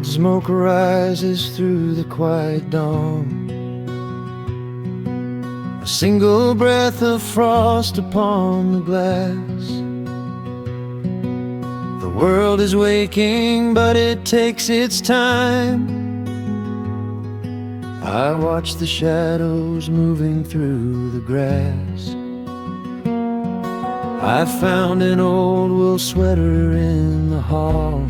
Smoke rises through the quiet dawn, a single breath of frost upon the glass. The world is waking, but it takes its time. I watch the shadows moving through the grass. I found an old wool sweater in the hall,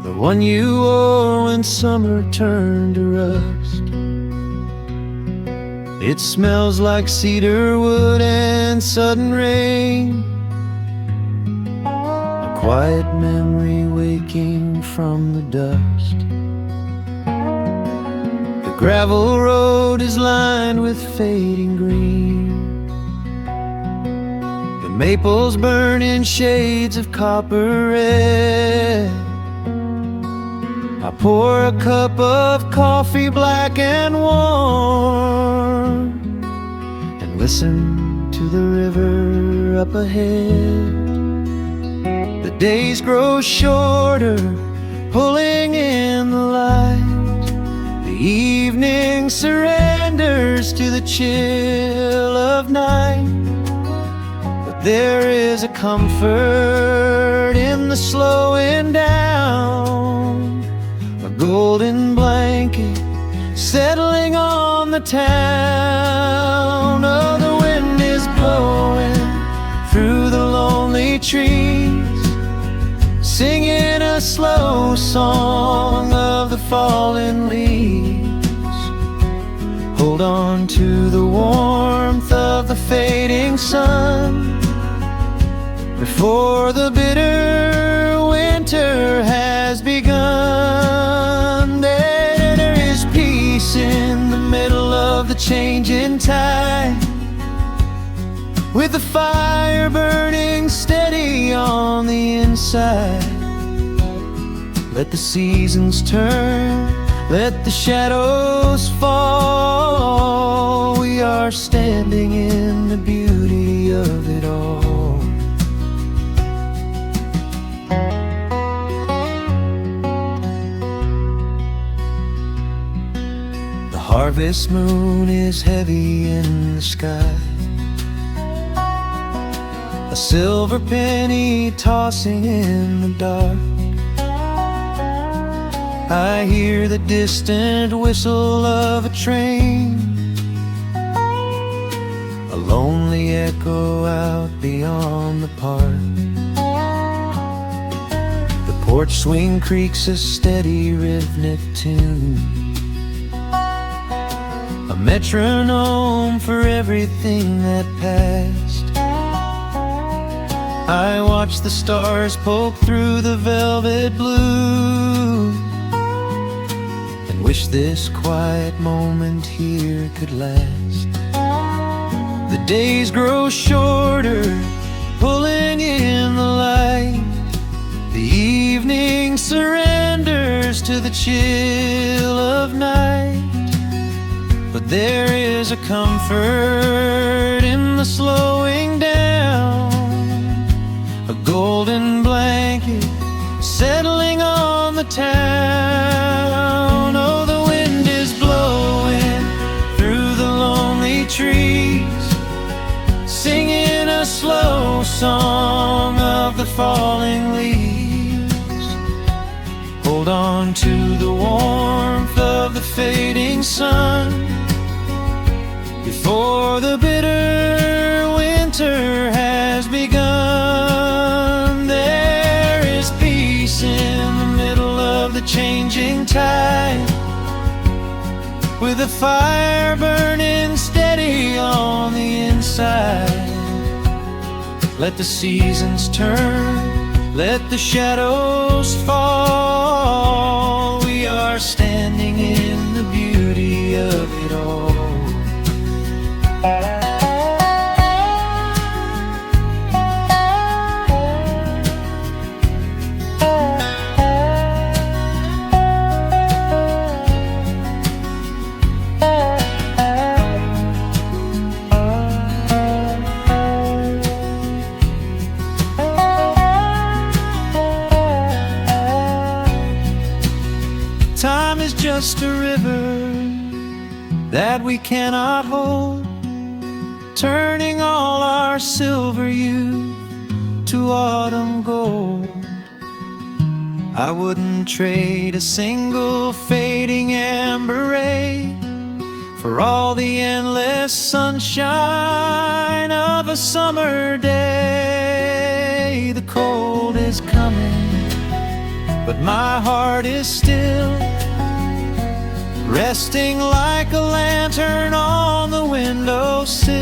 the one you wore when summer turned to rust. It smells like cedar wood and sudden rain, a quiet memory waking from the dust. The gravel road is lined with fading green, the maples burn in shades of copper red. I pour a cup of coffee black and warm, and listen to the river up ahead. The days grow shorter, pulling in the light. The evening surrenders to the chill of night. But there is a comfort in the slowing down, a golden blanket settling on the town. Oh, the wind is blowing through the lonely trees, singing a slow song of the fallen leaves. Hold on to the warmth of the fading sun before the bitter winter has begun. There is peace in the middle of the changing tide, with the fire burning steady on the inside. Let the seasons turn, let the shadows fall. We are standing in the beauty of it all. The harvest moon is heavy in the sky, a silver penny tossing in the dark. I hear the distant whistle of a train, a lonely echo out beyond the park. The porch swing creaks a steady rhythmic tune, a metronome for everything that passed. I watch the stars poke through the velvet blue, and wish this quiet moment here could last. The days grow shorter, pulling in the light. The evening surrenders to the chill of night. But there is a comfort in the slowing down, a golden blanket settling on the town. Oh, the wind is blowing through the lonely trees, singing a slow song of the falling leaves. Hold on to the warmth of the fading sun before the bitter winter has begun. There is peace in the middle of the changing tide, with a fire burning steady on the inside. Let the seasons turn, let the shadows fall. We are standing in the beauty of it all. that we cannot hold, turning all our silver youth to autumn gold. I wouldn't trade a single fading amber ray for all the endless sunshine of a summer day. The cold is coming, but my heart is still resting like a lantern on the windowsill.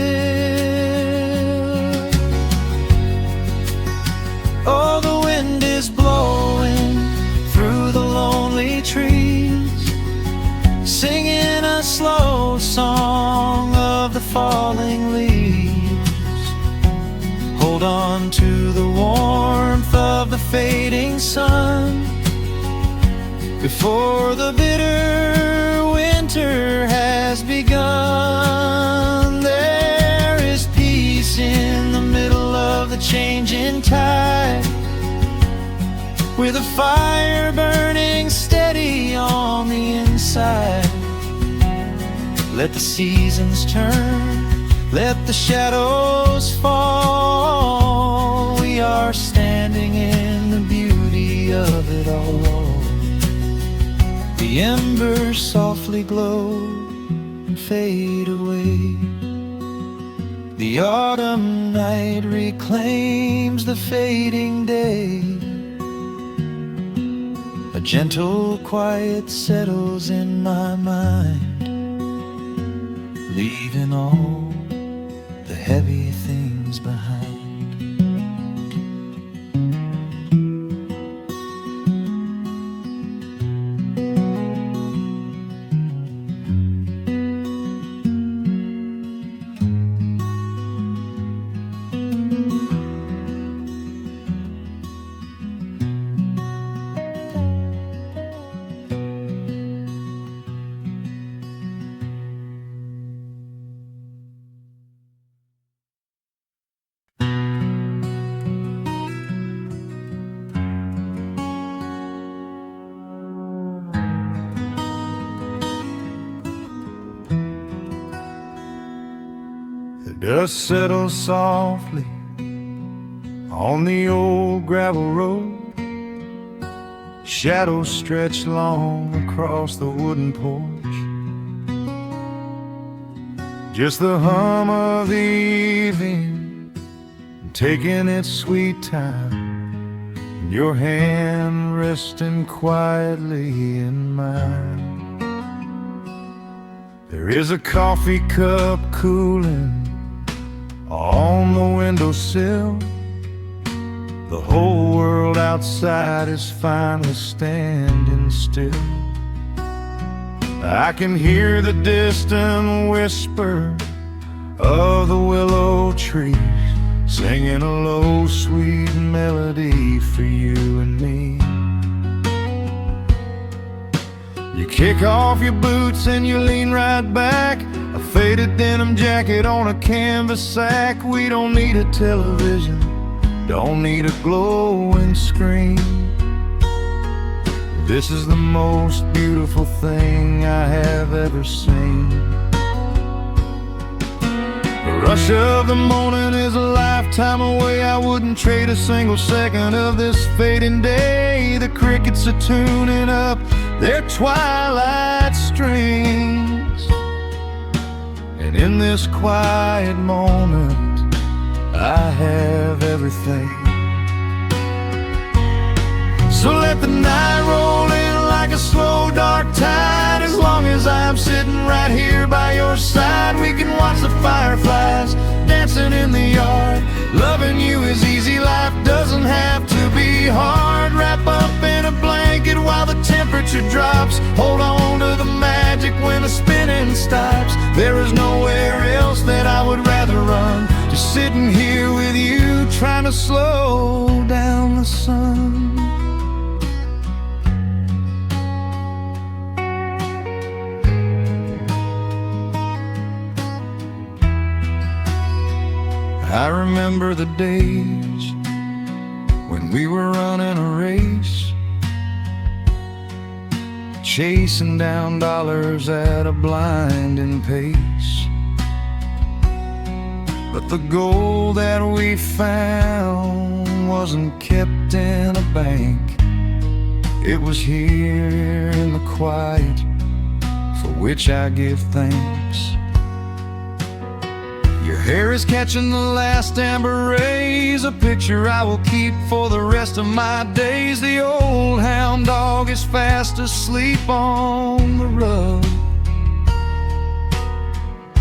Oh, the wind is blowing through the lonely trees, singing a slow song of the falling leaves. Hold on to the warmth of the fading sun before the bitter winter has begun. There is peace in the middle of the changing tide, with a fire burning steady on the inside. Let the seasons turn, let the shadows fall. We are standing in the beauty of it all. The embers softly glow and fade away. The autumn night reclaims the fading day. A gentle quiet settles in my mind, leaving all the heavy things behind. The dust settles softly on the old gravel road. Shadows stretch long across the wooden porch. Just the hum of the evening taking its sweet time, and your hand resting quietly in mine. There is a coffee cup cooling on the windowsill. The whole world outside is finally standing still. I can hear the distant whisper of the willow trees, singing a low, sweet melody for you and me. You kick off your boots and you lean right back, a faded denim jacket on a canvas sack. We don't need a television, don't need a glowing screen. This is the most beautiful thing I have ever seen. The rush of the morning is a lifetime away. I wouldn't trade a single second of this fading day. The crickets are tuning up their twilight strings, and in this quiet moment I have everything. So let the night roll in like a slow dark tide. As long as I'm sitting right here by your side, we can watch the fireflies dancing in the yard. Loving you is easy, life doesn't have to be hard. Wrap up in a blanket while the temperature drops. Hold on to the magic when the spinning stops. There is nowhere else that I would rather run, just sitting here with you, trying to slow down the sun. I remember the days when we were running a race, chasing down dollars at a blinding pace. But the gold that we found wasn't kept in a bank. It was here in the quiet, for which I give thanks. Your hair is catching the last amber rays, a picture I will keep for the rest of my days. The old hound dog is fast asleep on the rug,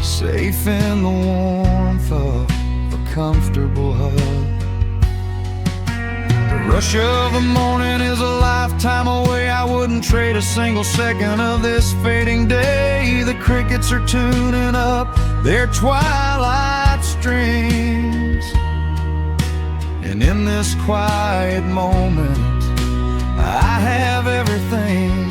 safe in the warmth of a comfortable hug. The rush of the morning is a lifetime away. I wouldn't trade a single second of this fading day. The crickets are tuning up their twilight strings, and in this quiet moment I have everything.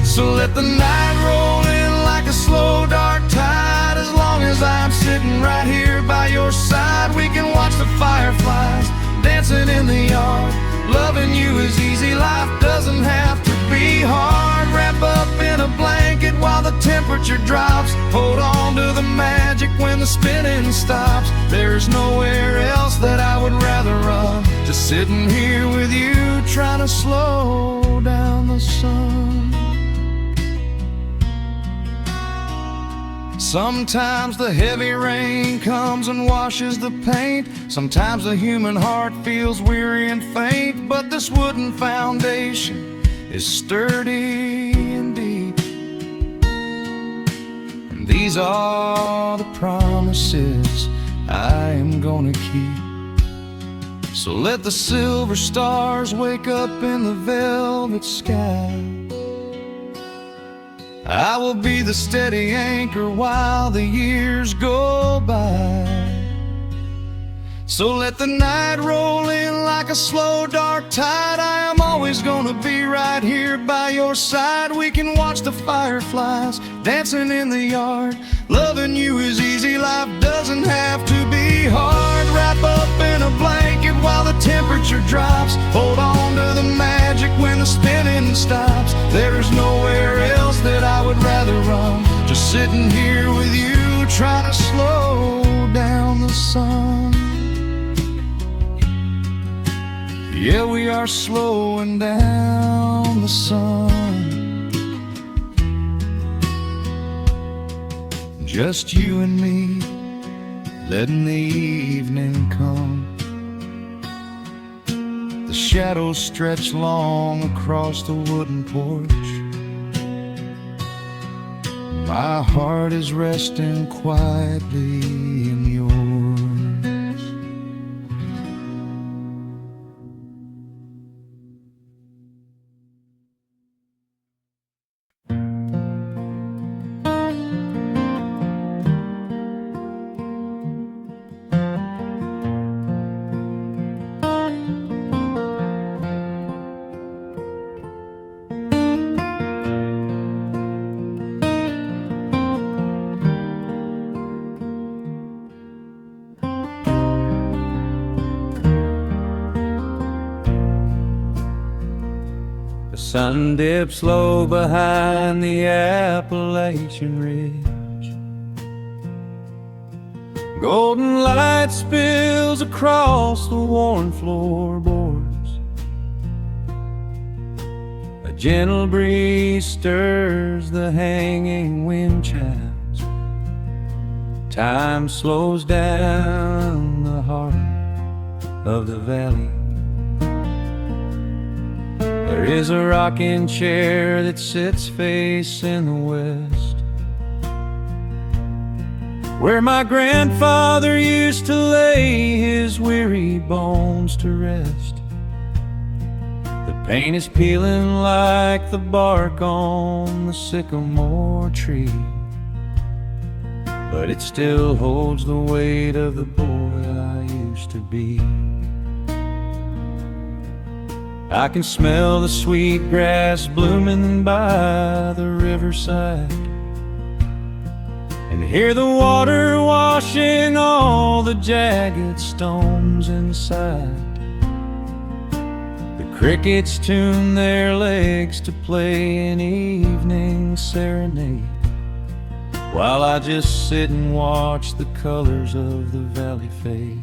So let the night roll in like a slow dark tide. As long as I'm sitting right here by your side, we can watch the fireflies dancing in the yard. Loving you is easy, life doesn't have to be hard. Wrap up in a blanket while the temperature drops. Hold on to the magic when the spinning stops. There's nowhere else that I would rather run, just sitting here with you, trying to slow down the sun. Sometimes the heavy rain comes and washes the paint. Sometimes the human heart feels weary and faint. But this wooden foundation is sturdy and deep, and these are the promises I am gonna keep. So let the silver stars wake up in the velvet sky. I will be the steady anchor while the years go by. So let the night roll in like a slow dark tide. I am always gonna be right here by your side. We can watch the fireflies dancing in the yard. Loving you is easy, life doesn't have to be hard. Wrap up in a blanket while the temperature drops. Hold on to the magic when the spinning stops. There's nowhere else that I would rather run, just sitting here with you, trying to slow down the sun. Yeah, we are slowing down the sun. Just you and me, letting the evening come. The shadows stretch long across the wooden porch. My heart is resting quietly in yours. Sun dips low behind the Appalachian Ridge. Golden light spills across the worn floorboards. A gentle breeze stirs the hanging wind chimes. Time slows down the heart of the valley. There is a rocking chair that sits facing the west, where my grandfather used to lay his weary bones to rest. The paint is peeling like the bark on the sycamore tree, but it still holds the weight of the boy I used to be. I can smell the sweet grass blooming by the riverside, and hear the water washing all the jagged stones inside. The crickets tune their legs to play an evening serenade, while I just sit and watch the colors of the valley fade.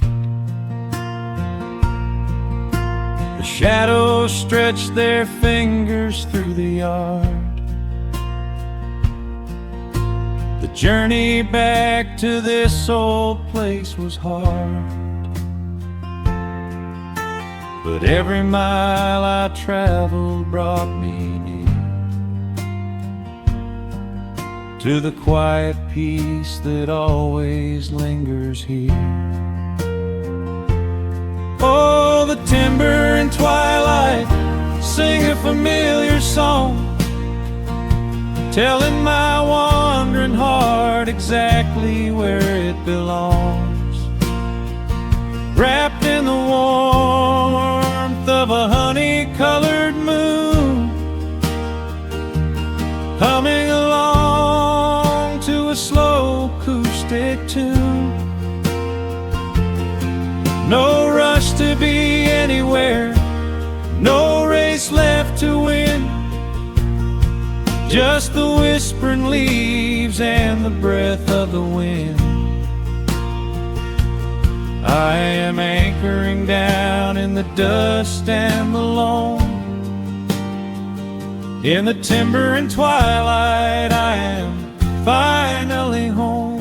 The shadows stretch their fingers through the yard. The journey back to this old place was hard, but every mile I traveled brought me near to the quiet peace that always lingers here. Oh, the timber and twilight sing a familiar song, telling my wandering heart exactly where it belongs. Wrapped in the warmth of a honey-colored moon, humming along to a slow acoustic tune. No rush to be anywhere, no race left to win, just the whispering leaves and the breath of the wind. I am anchoring down in the dust and the loam. In the timber and twilight I am finally home.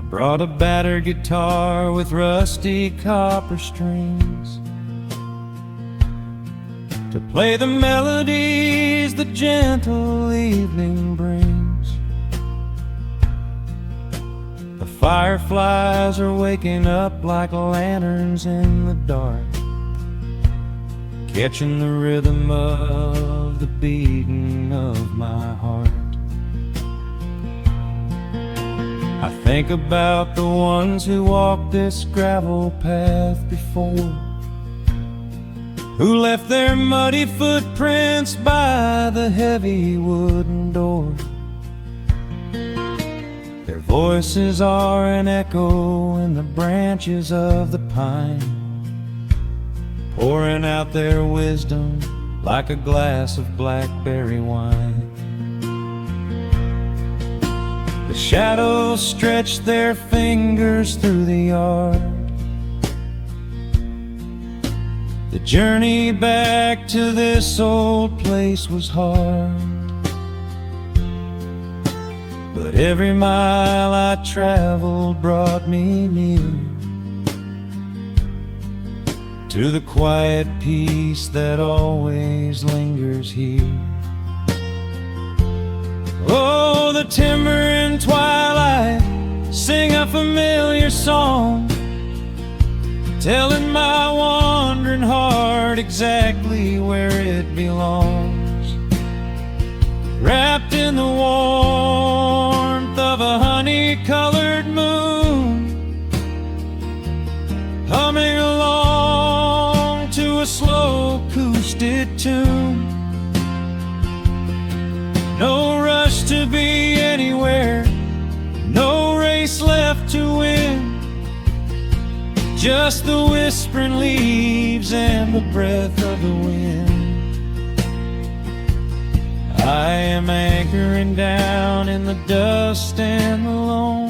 Brought a battered guitar with rusty copper strings to play the melodies the gentle evening brings. The fireflies are waking up like lanterns in the dark, catching the rhythm of the beating of my heart. I think about the ones who walked this gravel path before, who left their muddy footprints by the heavy wooden door. Their voices are an echo in the branches of the pine, pouring out their wisdom like a glass of blackberry wine. The shadows stretch their fingers through the yard. The journey back to this old place was hard, but every mile I traveled brought me near to the quiet peace that always lingers here. Oh, the timber and twilight sing a familiar song, telling my wandering heart exactly where it belongs. Wrapped in the warmth of a honey-colored moon, humming along to a slow acoustic tune. No rush to be anywhere, no race left to win, just the whispering leaves and the breath of the wind. I am anchoring down in the dust and the loam.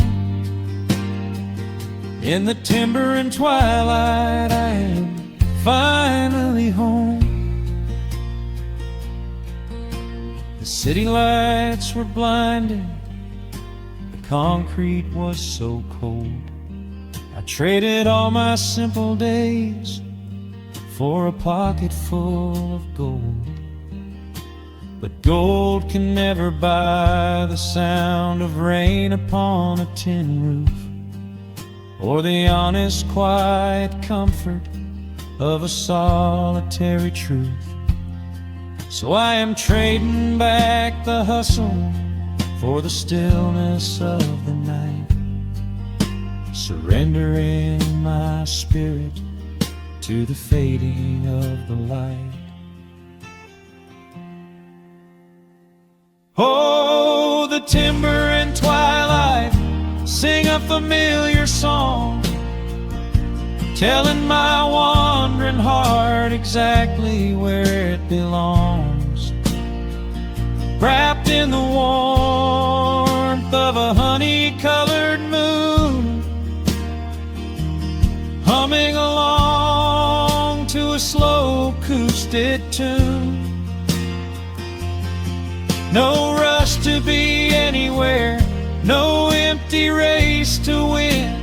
In the timber and twilight I am finally home. The city lights were blinding, the concrete was so cold. I traded all my simple days for a pocket full of gold. But gold can never buy the sound of rain upon a tin roof, or the honest, quiet comfort of a solitary truth. So I am trading back the hustle for the stillness of the night, surrendering my spirit to the fading of the light. Oh, the timber and twilight sing a familiar song, telling my wandering heart exactly where it belongs. Wrapped in the warmth of a honey-colored moon, humming along to a slow acoustic tune. No rush to be anywhere, no empty race to win,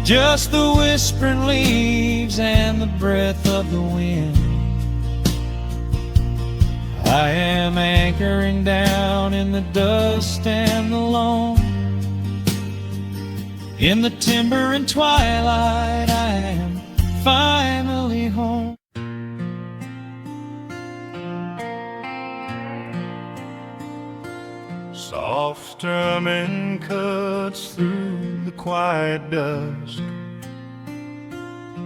just the whispering leaves and the breath of the wind. I am anchoring down in the dust and the loam. In the timber and twilight, I am finally home. Soft strumming cuts through the quiet dusk.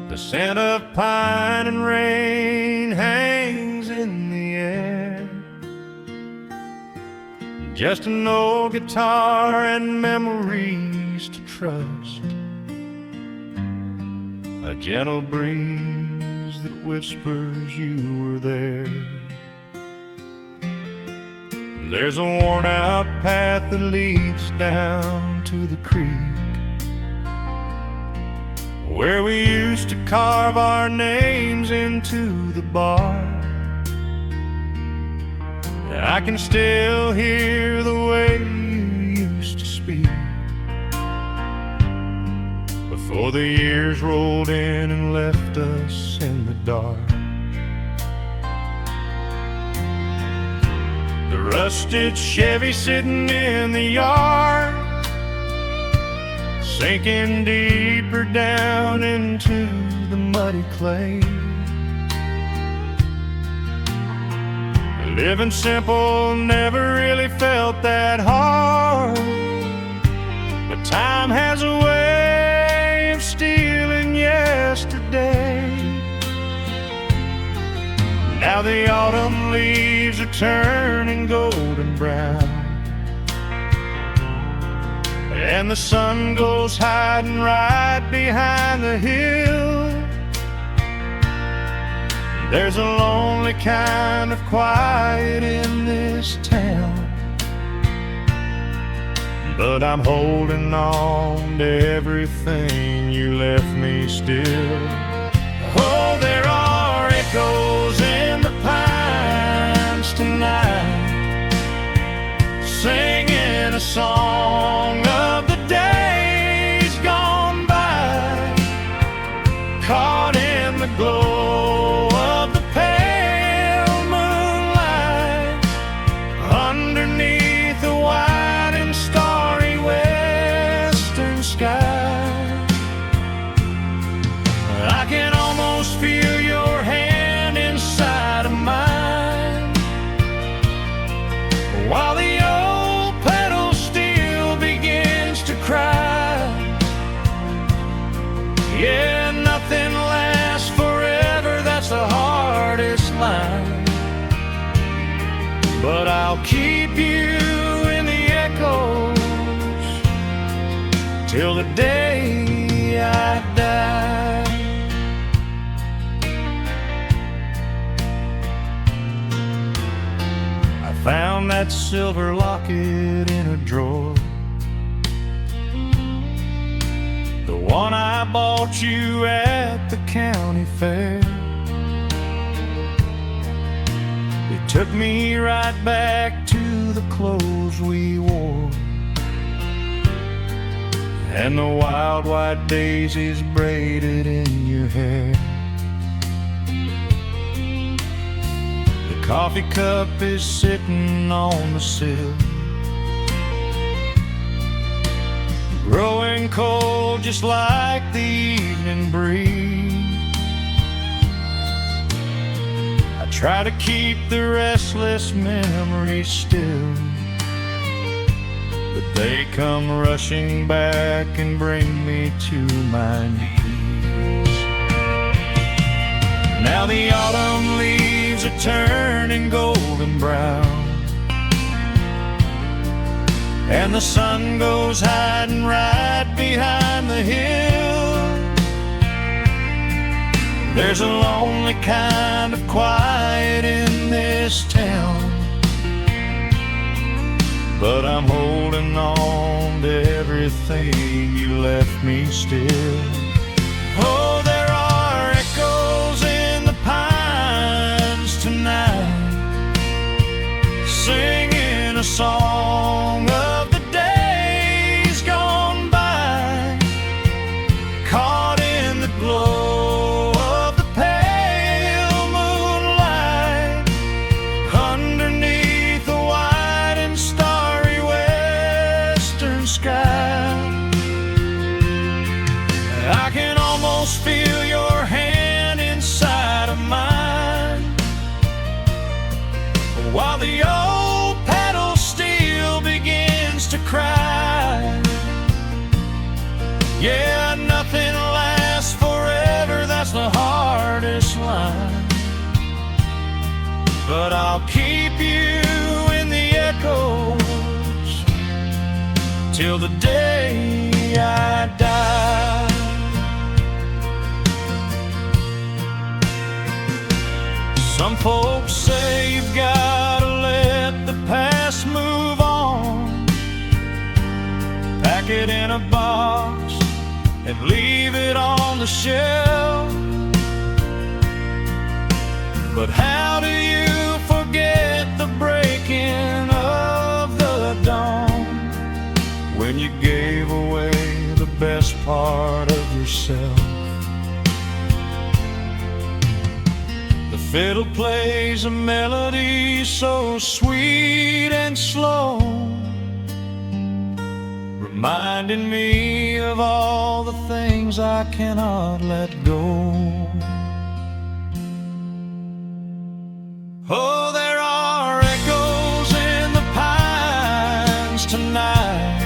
The scent of pine and rain hangs in the air. Just an old guitar and memories to trust. A gentle breeze that whispers you were there. There's a worn-out path that leads down to the creek, where we used to carve our names into the bark. I can still hear the way you used to speak before the years rolled in and left us in the dark. The rusted Chevy sitting in the yard, sinking deeper down into the muddy clay. Living simple never really felt that hard, but time has a way of stealing yesterday. Now the autumn leaves are turning golden brown, and the sun goes hiding right behind the hill. There's a lonely kind of quiet in this town, but I'm holding on to everything you left me still. Oh, there are echoes in the pines tonight, singing a song of the days gone by, caught in the glow of the pale moonlight, underneath the wide and starry western sky. I can almost feel your hand inside of mine, while the old pedal steel begins to cry. Yeah, nothing lasts forever, that's the hardest line, but I'll keep you in the echoes till the day I die. Found that silver locket in a drawer, the one I bought you at the county fair. It took me right back to the clothes we wore, and the wild white daisies braided in your hair. Coffee cup is sitting on the sill, growing and cold, just like the evening breeze. I try to keep the restless memories still, but they come rushing back and bring me to my knees. Now the autumn leaves are turning golden brown, and the sun goes hiding right behind the hill. There's a lonely kind of quiet in this town, but I'm holding on to everything you left me still. Oh, there are echoes in the pines tonight, singing a song of the days gone by, caught in the glow of the pale moonlight, underneath the wide and starry western sky. I can almost feel your hand inside of mine, while the old pedal steel begins to cry. Yeah, nothing lasts forever, that's the hardest line, but I'll keep you in the echoes till the day I die. Some folks say you've gotta let the past move on, pack it in a box and leave it on the shelf. But how do you forget the breaking of the dawn, when you gave away the best part of yourself? The fiddle plays a melody so sweet and slow, reminding me of all the things I cannot let go. Oh, there are echoes in the pines tonight,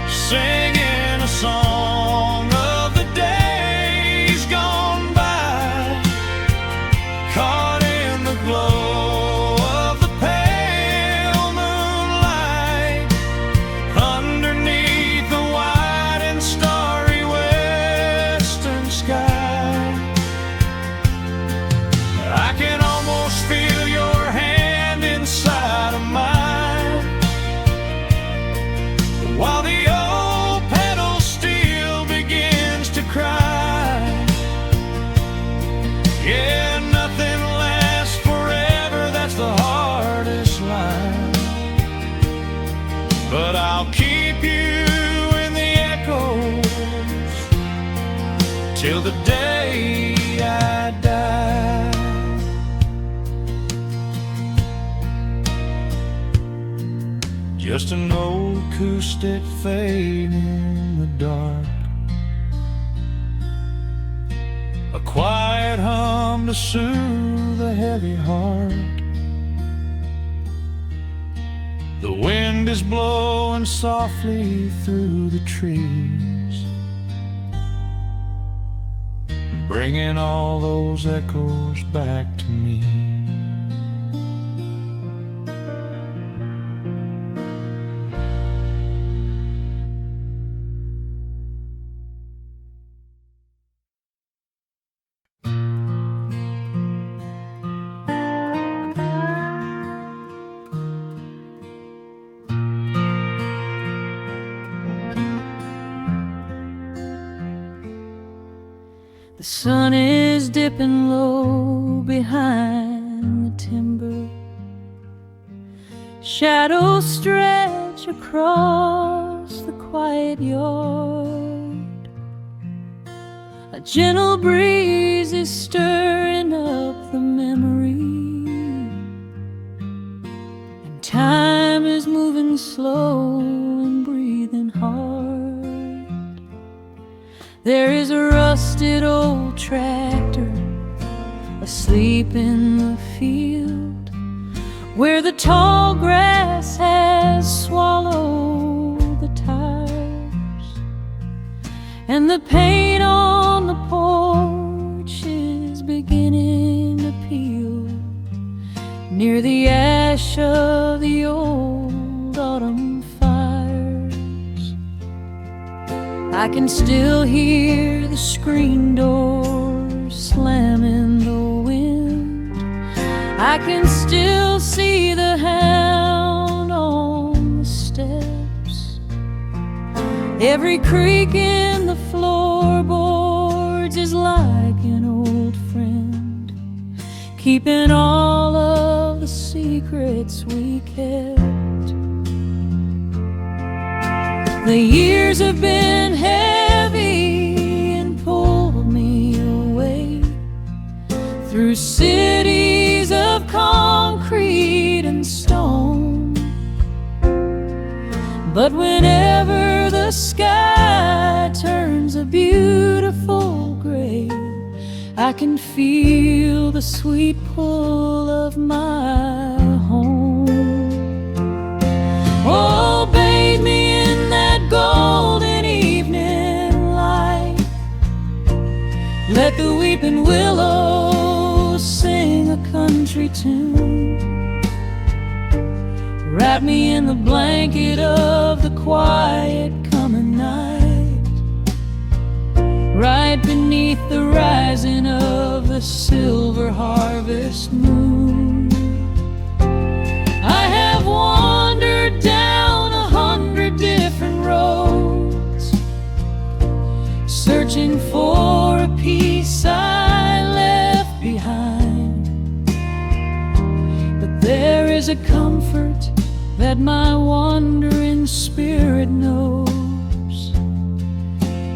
singing a song of the days gone by, caught in the glow of the pale moonlight, underneath the wide and starry western sky. I can almost feel your hand inside of mine, while the old pedal steel begins to cry. Yeah, nothing lasts forever, that's the hardest line, but I'll keep you in the echoes till the day I die. Just an old acoustic fading in the dark, a quiet hum to soothe a heavy heart. The wind is blowing softly through the trees, bringing all those echoes back to me. The sun is dipping low behind the timber, shadows stretch across the quiet yard. A gentle breeze is stirring up the memory, and time is moving slow and breathing hard. There is a rusted old tractor asleep in the field, where the tall grass has swallowed the tires, and the paint on the porch is beginning to peel near the ash of the old autumn fires. I can still hear the screen door slam in the wind. I can still see the hound on the steps. Every creak in the floorboards is like an old friend, keeping all of the secrets we kept. The years have been heavy and pulled me away through cities of concrete and stone. But whenever the sky turns a beautiful gray, I can feel the sweet pull of my home. Oh, bathe me in that golden evening light. Let the weeping willows sing a country tune. Wrap me in the blanket of the quiet coming night, right beneath the rising of the silver harvest moon. I have wandered down 100 different roads, searching for a piece I left behind. But there is a comfort that my wandering spirit knows.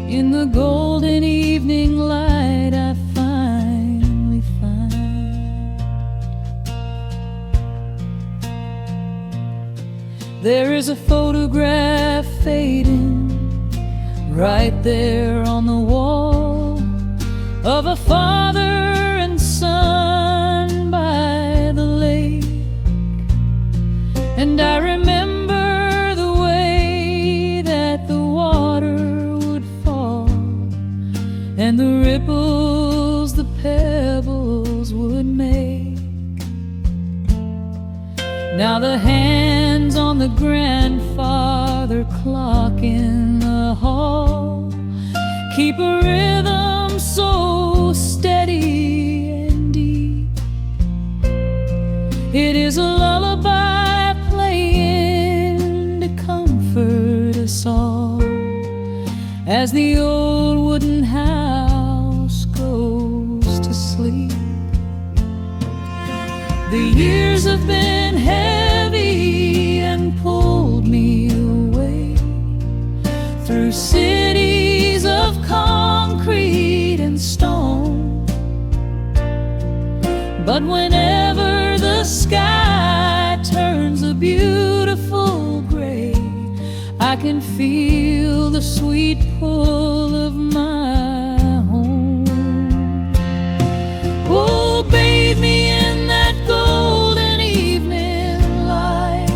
In the golden evening light I finally find. There is a photograph fading right there on the wall, of a father and son by the lake. And I remember the way that the water would fall, and the ripples the pebbles would make. Now the hands on the grandfather clock in the hall keep a rhythm so steady and deep. It is a lullaby playing to comfort us all as the old wooden house goes to sleep. The years have been heavy and pulled me away through cities of concrete and stone. But whenever the sky turns a beautiful gray, I can feel the sweet pull of my home. Oh, bathe me in that golden evening light.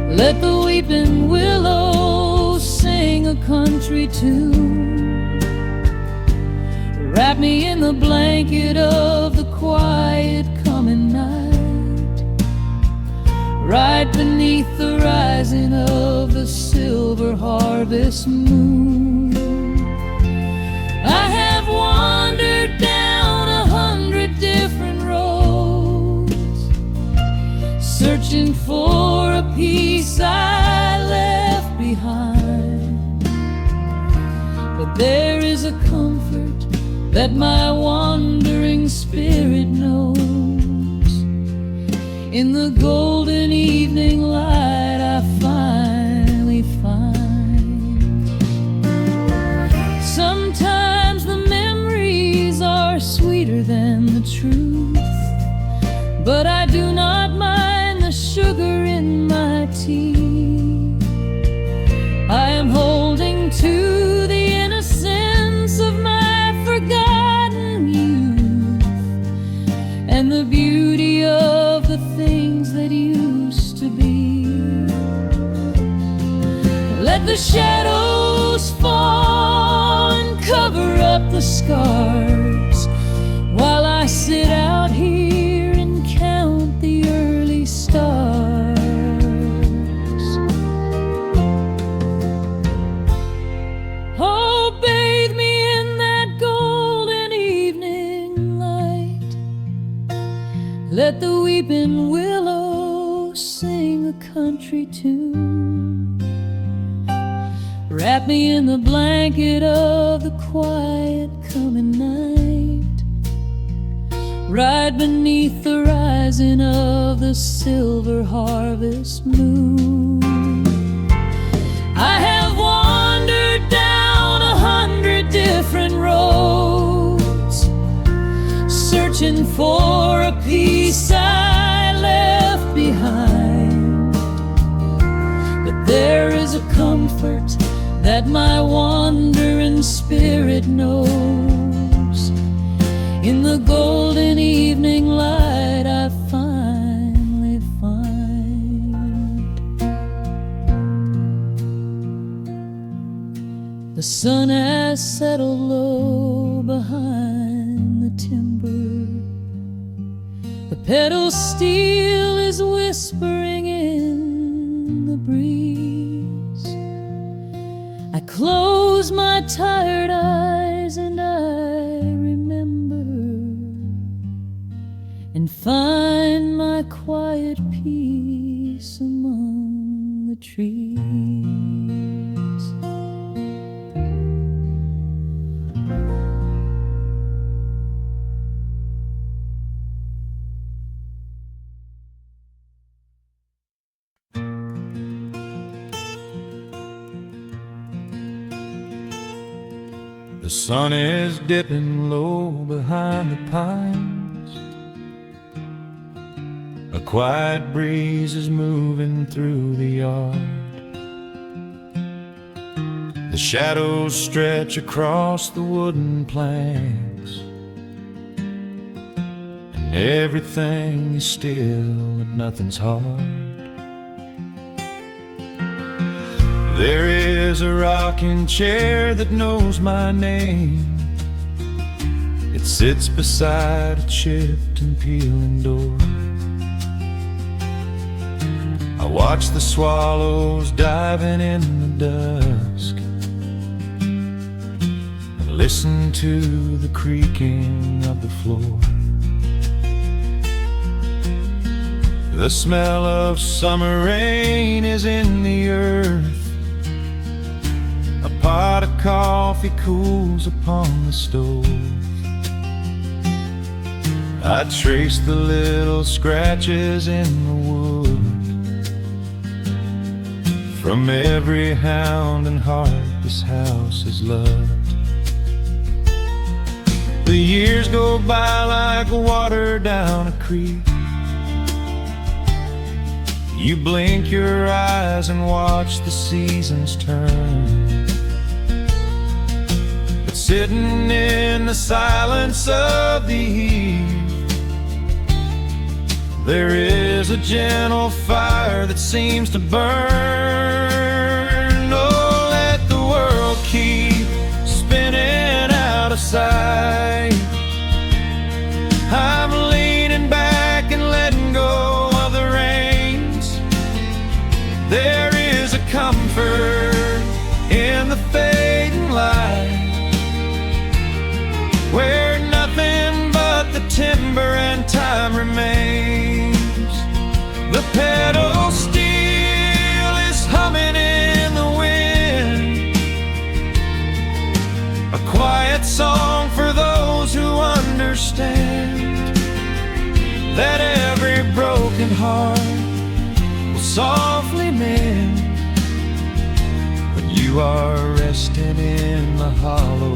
Let the weeping willows sing a country tune. Wrap me in the blanket of the quiet coming night, right beneath the rising of the silver harvest moon. I have wandered down 100 different roads, searching for a piece I left behind. But there is a comfort that my wandering spirit knows. In the golden evening light I finally find. Sometimes the memories are sweeter than the truth, but I do not mind the sugar in my tea. I am holding to the innocence it used to be. Let the shadows fall and cover up the scars, while I sit out here and count the early stars. Oh, bathe me in that golden evening light. Let the weeping willow sing a country tune. Wrap me in the blanket of the quiet coming night, right beneath the rising of the silver harvest moon. I have wandered down 100 different roads, searching for a piece I left behind. But there is a comfort that my wandering spirit knows. In the golden evening light I finally find. The sun has settled low behind the timber. The pedal steel is whispering in the breeze. I close my tired eyes and I remember, and find my quiet peace among the trees. The sun is dipping low behind the pines. A quiet breeze is moving through the yard. The shadows stretch across the wooden planks, and everything is still and nothing's hard. There is a rocking chair that knows my name. It sits beside a chipped and peeling door. I watch the swallows diving in the dusk, and listen to the creaking of the floor. The smell of summer rain is in the earth. A pot of coffee cools upon the stove. I trace the little scratches in the wood from every hound and heart this house has loved. The years go by like water down a creek. You blink your eyes and watch the seasons turn. But sitting in the silence of the eve, there is a gentle fire that seems to burn. Oh, let the world keep spinning out of sight. I'm leaning back and letting go of the reins. There is a comfort in the fading light, where nothing but the timber and time remains. The pedal steel is humming in the wind, a quiet song for those who understand that every broken heart will softly mend when you are resting in the hollow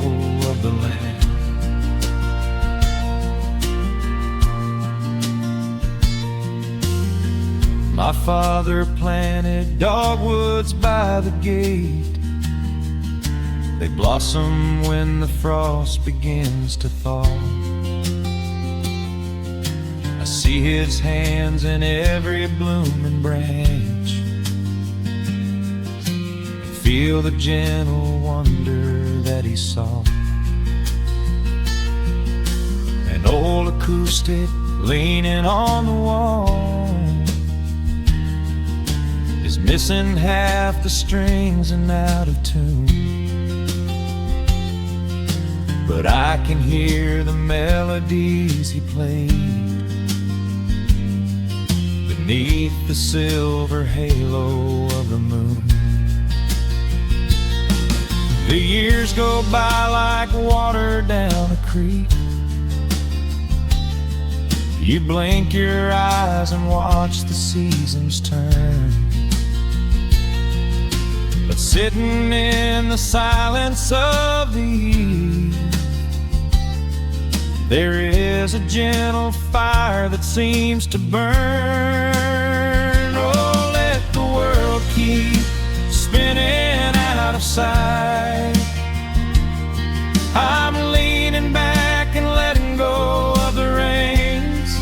of the land. My father planted dogwoods by the gate. They blossom when the frost begins to thaw. I see see His hands in every blooming branch, feel the gentle wonder that He saw. An old acoustic leaning on the wall is missing half the strings and out of tune, but I can hear the melodies He played beneath the silver halo of the moon. The years go by like water down a creek. You blink your eyes and watch the seasons turn, but sitting in the silence of the eve, there is a gentle fire that seems to burn. Oh, let the world keep spinning out of sight. I'm leaning back and letting go of the reins.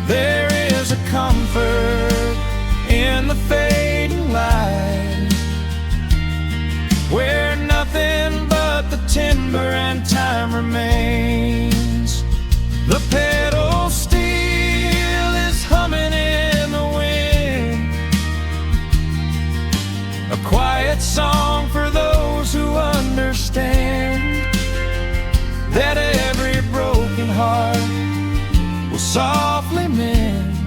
There is a comfort in the fading light, where nothing but the timber and time remains. The pedal steel is humming in the wind, a quiet song for those who understand that every broken heart will softly mend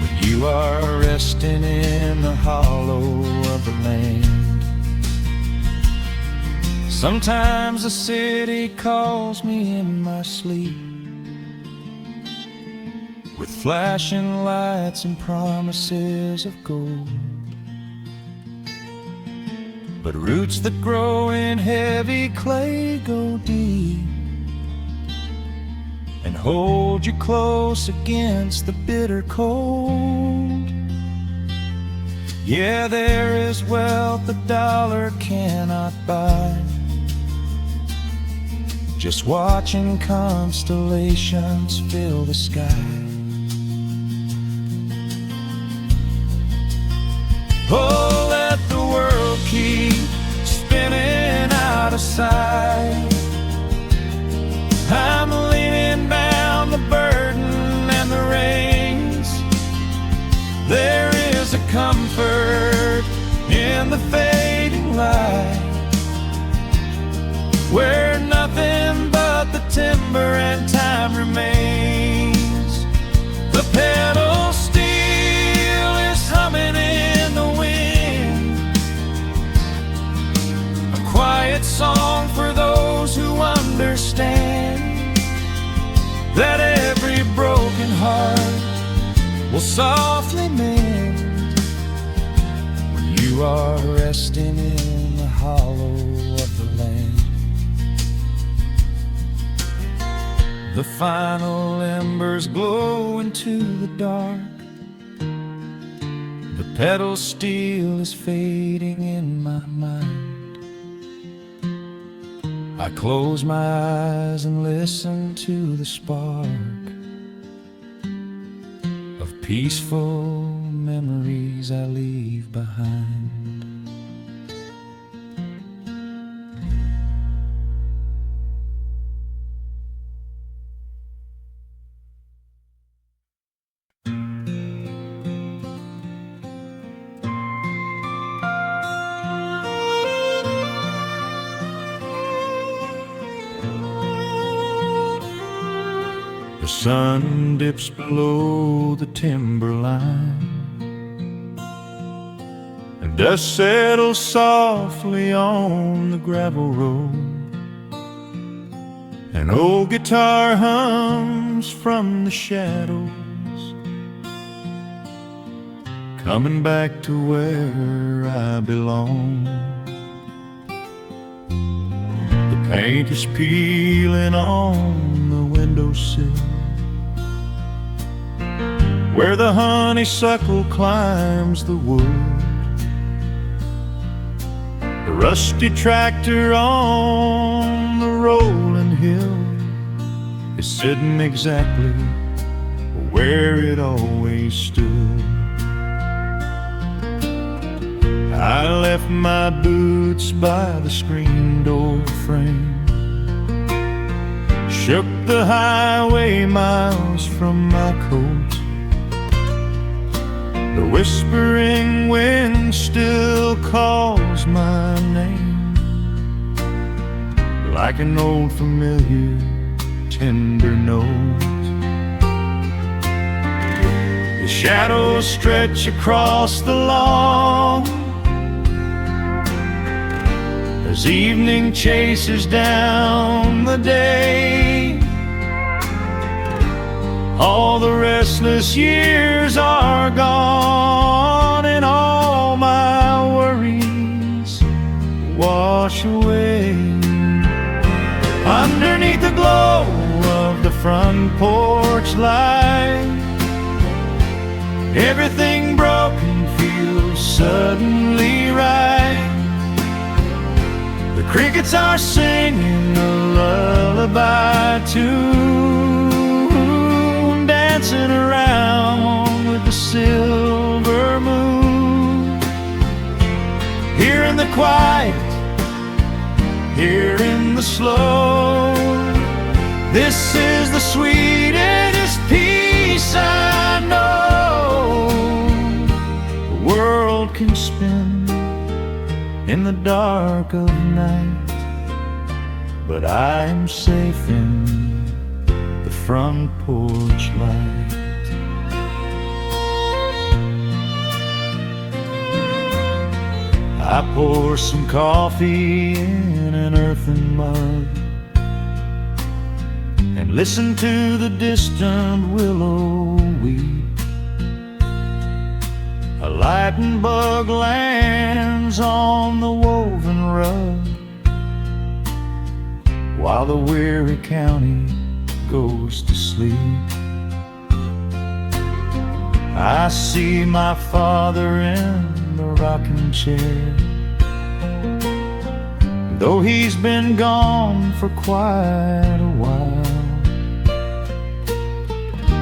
when you are resting in the hollow of the land. Sometimes the city calls me in my sleep, with flashing lights and promises of gold, but roots that grow in heavy clay go deep and hold you close against the bitter cold. Yeah, there is wealth a dollar cannot buy, just watching constellations fill the sky. Oh, let the world keep spinning out of sight. I'm leaning down the burden and the reins. There is a comfort in the fading light, where nothing but the timber and time remains. The pedal steel is humming in the wind, a quiet song for those who understand that every broken heart will softly mend when you are resting in the hollow of the land. The final embers glow into the dark, the pedal steel is fading in my mind. I close my eyes and listen to the spark of peaceful memories I leave behind. The sun dips below the timberline, and dust settles softly on the gravel road. An old guitar hums from the shadows, coming back to where I belong. The paint is peeling on the windowsill, where the honeysuckle climbs the wood. The rusty tractor on the rolling hill is sitting exactly where it always stood. I left my boots by the screen door frame, shook the highway miles from my coat. The whispering wind still calls my name, like an old familiar tender note. The shadows stretch across the lawn as evening chases down the day. All the restless years are gone, and all my worries wash away. Underneath the glow of the front porch light, everything broken feels suddenly right. The crickets are singing a lullaby tune, dancing around with the silver moon. Here in the quiet, here in the slow, this is the sweetest peace I know. The world can spin in the dark of night, but I am safe in the front porch light. I pour some coffee in an earthen mug and listen to the distant willow weep. A lightning bug lands on the woven rug while the weary county goes to sleep. I see my father in the rocking chair, though he's been gone for quite a while.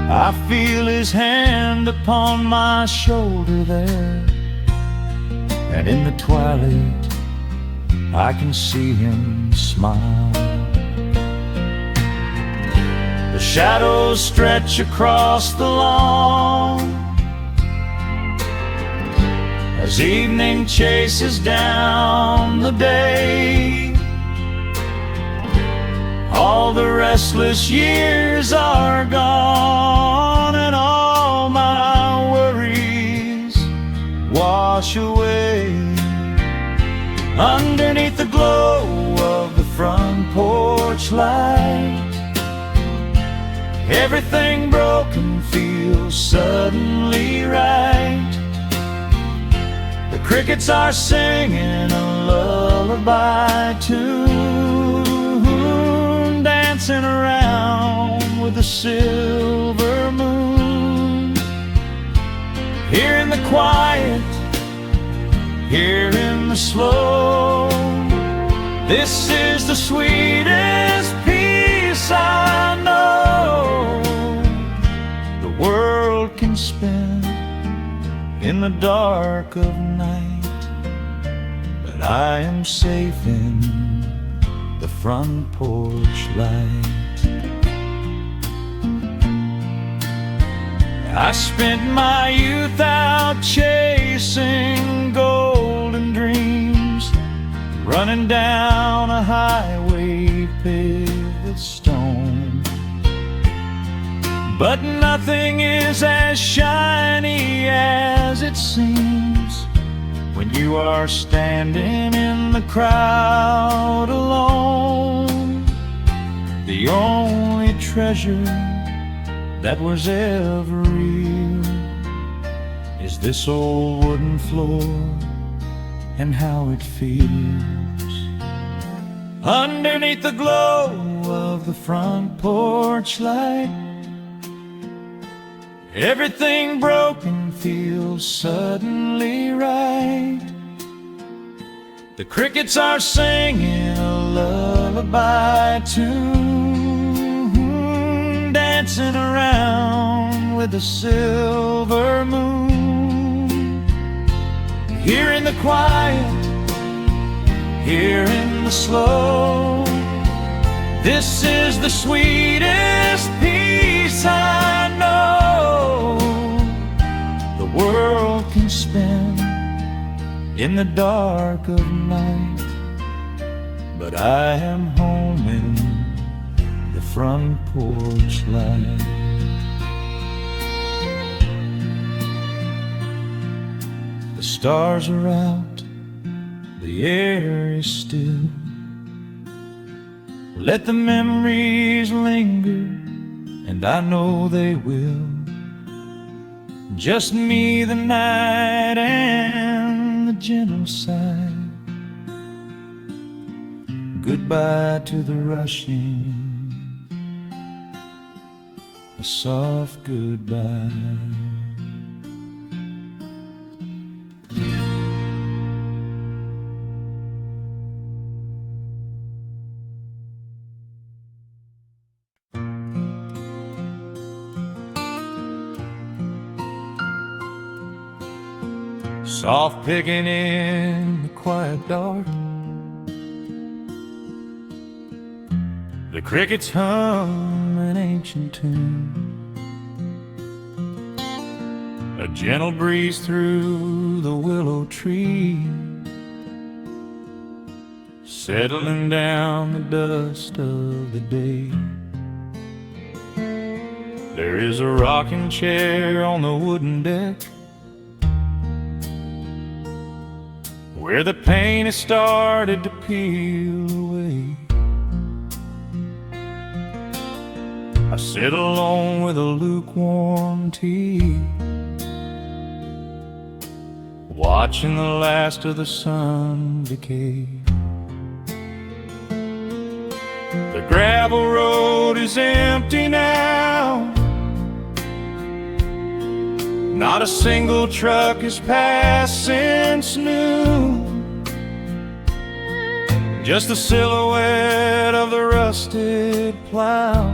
I feel his hand upon my shoulder there, and in the twilight I can see him smile. The shadows stretch across the lawn as evening chases down the day. All the restless years are gone, and all my worries wash away. Underneath the glow of the front porch light, everything broken feels suddenly right. The crickets are singing a lullaby tune, dancing around with the silver moon. Here in the quiet, here in the slow, this is the sweetest peace I know. The world can spin in the dark of night, but I am safe in the front porch light. I spent my youth out chasing golden dreams, running down a highway paved with stone. But nothing is as shiny as it seems when you are standing in the crowd alone. The only treasure that was ever real is this old wooden floor and how it feels. Underneath the glow of the front porch light, everything broken feels suddenly right. The crickets are singing a lullaby tune, dancing around with the silver moon. Here in the quiet, here in the slow, this is the sweetest peace I know the world can spend in the dark of night. But I am home in the front porch light. The stars are out, the air is still. Let the memories linger, and I know they will. Just me, the night, and the gentle sigh. Goodbye to the rushing, a soft goodbye. Soft picking in the quiet dark, the crickets hum an ancient tune. A gentle breeze through the willow tree, settling down the dust of the day. There is a rocking chair on the wooden deck, where the paint has started to peel away. I sit alone with a lukewarm tea, watching the last of the sun decay. The gravel road is empty now, not a single truck has passed since noon. Just the silhouette of the rusted plow,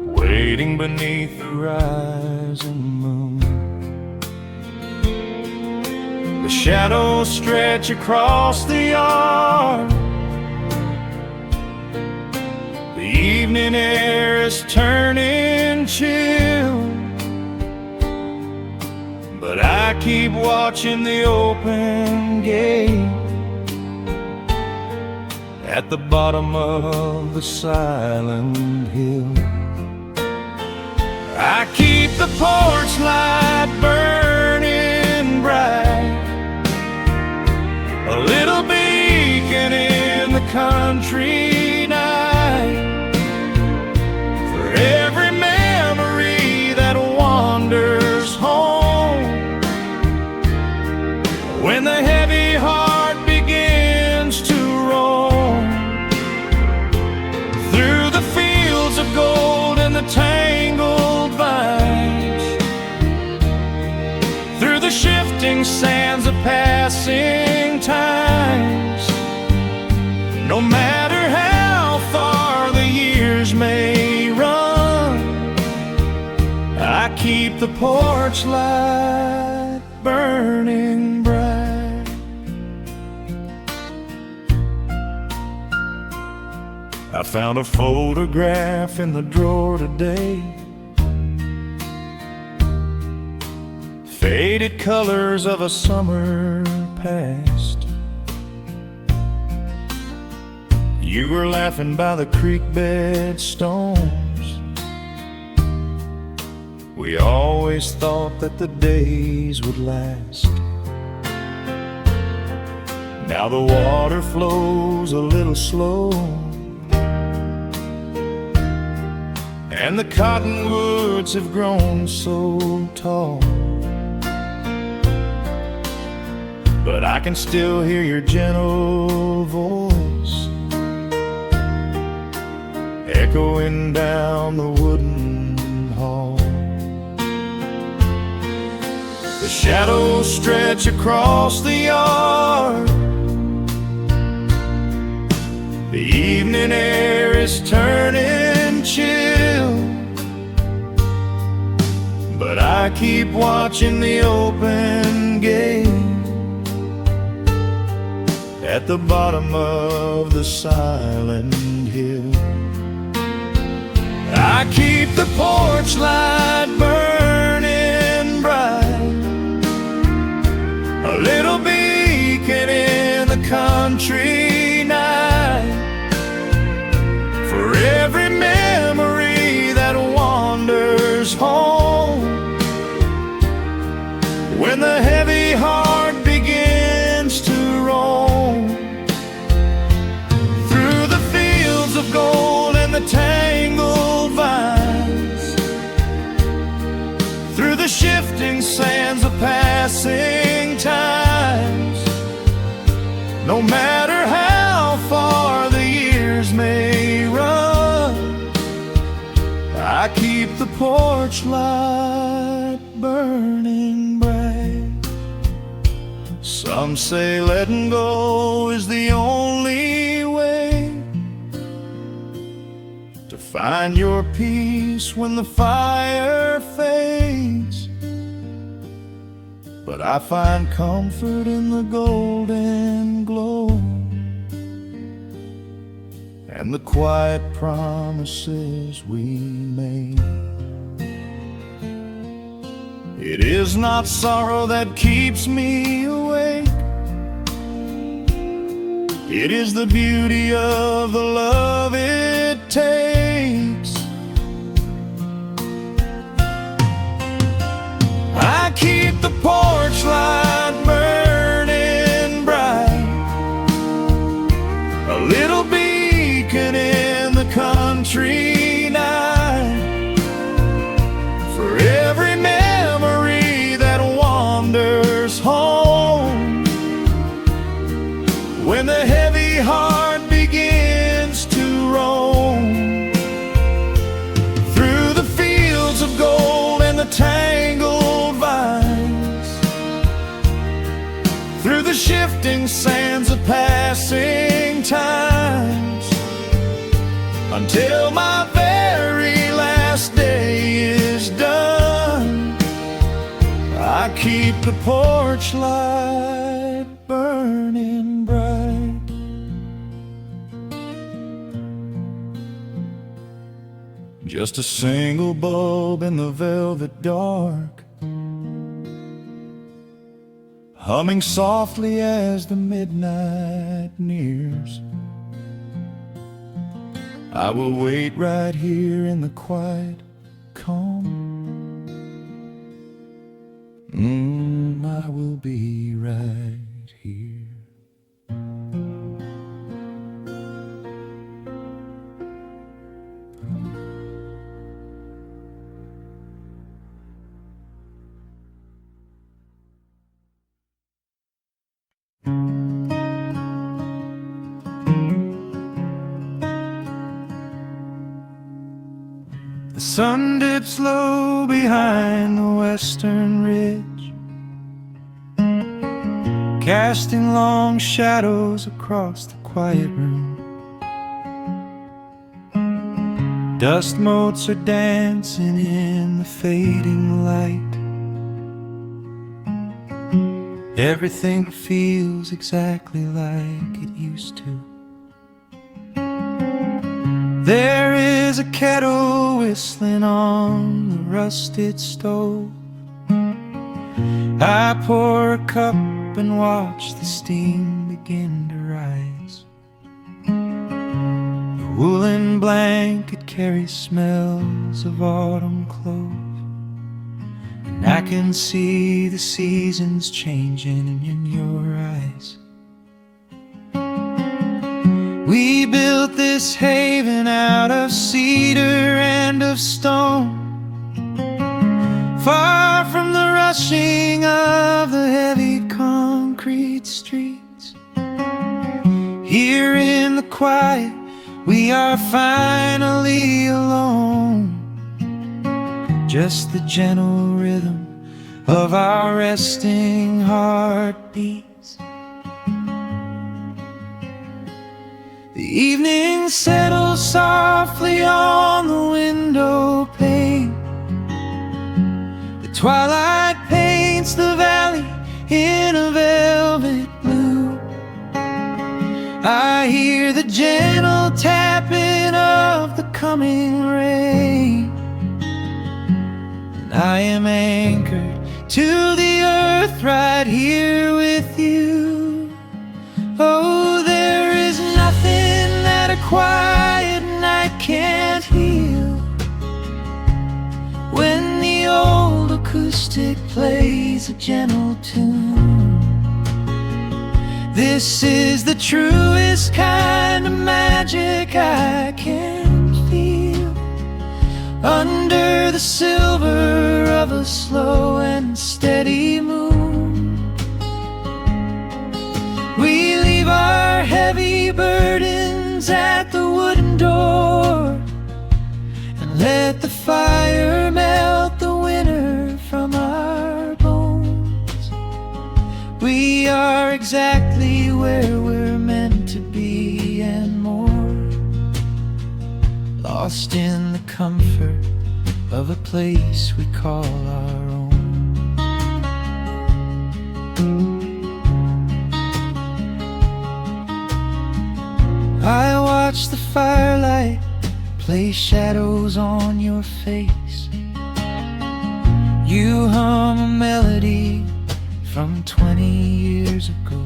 waiting beneath the rising moon. The shadows stretch across the yard, the evening air is turning chill, but I keep watching the open gate at the bottom of the silent hill. I keep the porch light burning bright, a little beacon in the country night, for every memory that wanders home. When the heavy heart begins to roam through the fields of gold and the tangled vines, through the shifting sands of passing times, no matter how far the years may run, I keep the porch light burning bright. I found a photograph in the drawer today, faded colors of a summer past. You were laughing by the creek bed stones. We always thought that the days would last. Now the water flows a little slow, and the cottonwoods have grown so tall, but I can still hear your gentle voice echoing down the wooden hall. The shadows stretch across the yard, the evening air is turning and chill, but I keep watching the open gate at the bottom of the silent hill. I keep the porch light burning bright, a little beacon in the country night, for every memory that wanders home when the heavy heart begins to roam through the fields of gold and the tangled vines, through the shifting sands of passing times. No matter how far the years may run, I keep the porch light burning bright. Some say letting go is the only way to find your peace when the fire fades, but I find comfort in the golden glow and the quiet promises we made. It is not sorrow that keeps me awake, it is the beauty of the love it takes. I keep the porch light burning bright, a little beacon in the country night, for every memory that wanders home when the heavy heart begins to roam through the fields of gold and the tangled vines, through the shifting sands of passing times, until my very last day is done. I keep the porch light burning bright. Just a single bulb in the velvet dark, humming softly as the midnight nears. I will wait right here in the quiet calm. I will be right here. The sun dips low behind the western ridge, casting long shadows across the quiet room. Dust motes are dancing in the fading light. Everything feels exactly like it used to. There is a kettle whistling on the rusted stove. I pour a cup and watch the steam begin to rise. The woolen blanket carries smells of autumn clove, and I can see the seasons changing in your eyes. We built this haven out of cedar and of stone, far from the rushing of the heavy concrete streets. Here in the quiet, we are finally alone. Just the gentle rhythm of our resting heartbeats. The evening settles softly on the window pane. The twilight paints the valley in a velvet blue. I hear the gentle tapping of the coming rain, and I am anchored to the earth right here with you. Oh, there is nothing that a quiet night can't heal, when the old acoustic plays a gentle tune. This is the truest kind of magic I can feel, under the silver of a slow and steady moon. We leave our heavy burdens at the wooden door, and let the fire melt the winter from our bones. We are exactly where we're meant to be and more, lost in the comfort of a place we call our own. I watch the firelight play shadows on your face. You hum a melody from 20 years ago.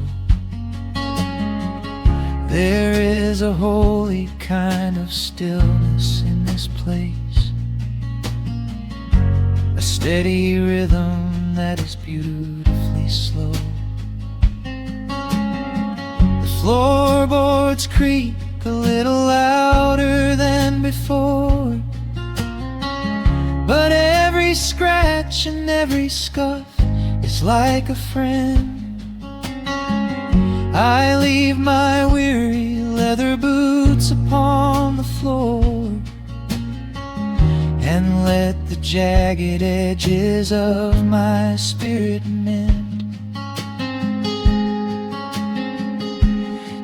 There is a holy kind of stillness in this place, a steady rhythm that is beautifully slow. The floorboards creak a little louder than before, but every scratch and every scuff is like a friend. I leave my weary leather boots upon the floor, and let the jagged edges of my spirit mend.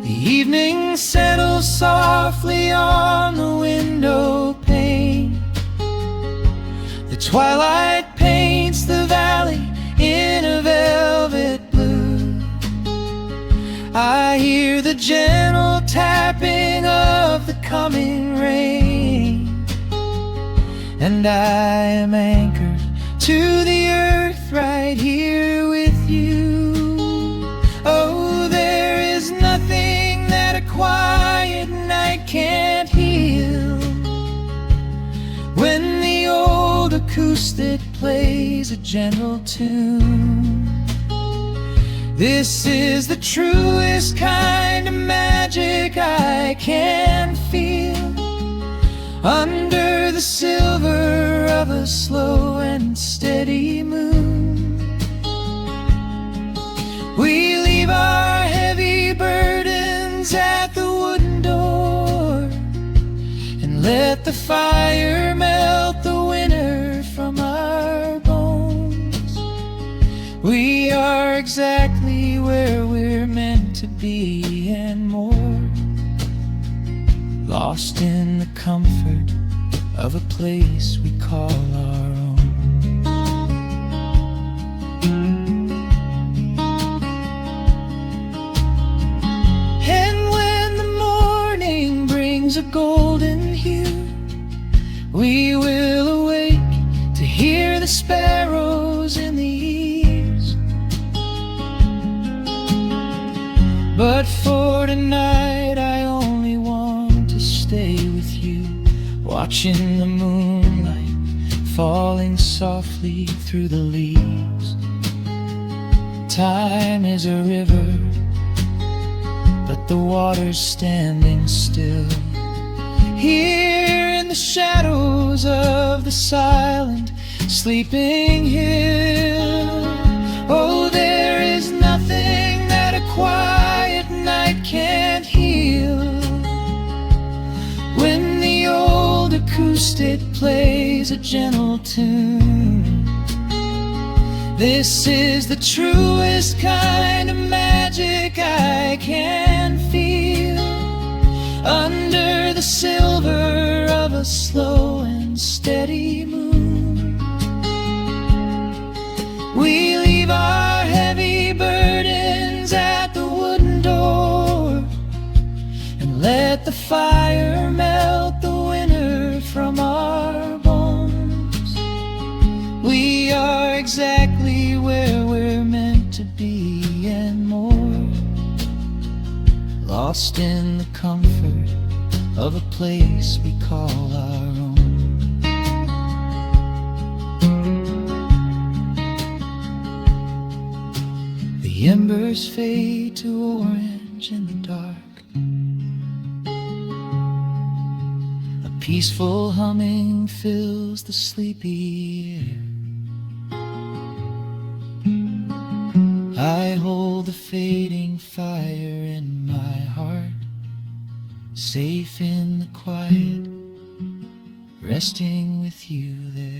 The evening settles softly on the window pane. The twilight paints the valley in a velvet blue. I hear the gentle tapping of the coming rain, and I am anchored to the earth right here with you. Oh, there is nothing that a quiet night can't heal, when the old acoustic plays a gentle tune. This is the truest kind of magic I can feel, under the silver of a slow and steady moon. We leave our heavy burdens at the wooden door, and let the fire melt the winter from our bones. We are exactly where we're meant to be and more, lost in the comfort of a place we call our own. And when the morning brings a golden hue, we will awake to hear the sparrows in the eaves. But for tonight I only want to stay with you, watching the moonlight falling softly through the leaves. Time is a river, but the water's standing still, here in the shadows of the silent sleeping hill. Oh, there is nothing that a quiet night can't heal, when the old acoustic plays a gentle tune. This is the truest kind of magic I can feel, under the silver of a slow and steady moon. We leave our heavy burdens at the wooden door and let the fire melt the winter from our bones. We are exactly where we're meant to be and more, lost in the comfort of a place we call our own. The embers fade to orange in the dark. A peaceful humming fills the sleepy air. I hold the fading fire in my heart, safe in the quiet, resting with you there.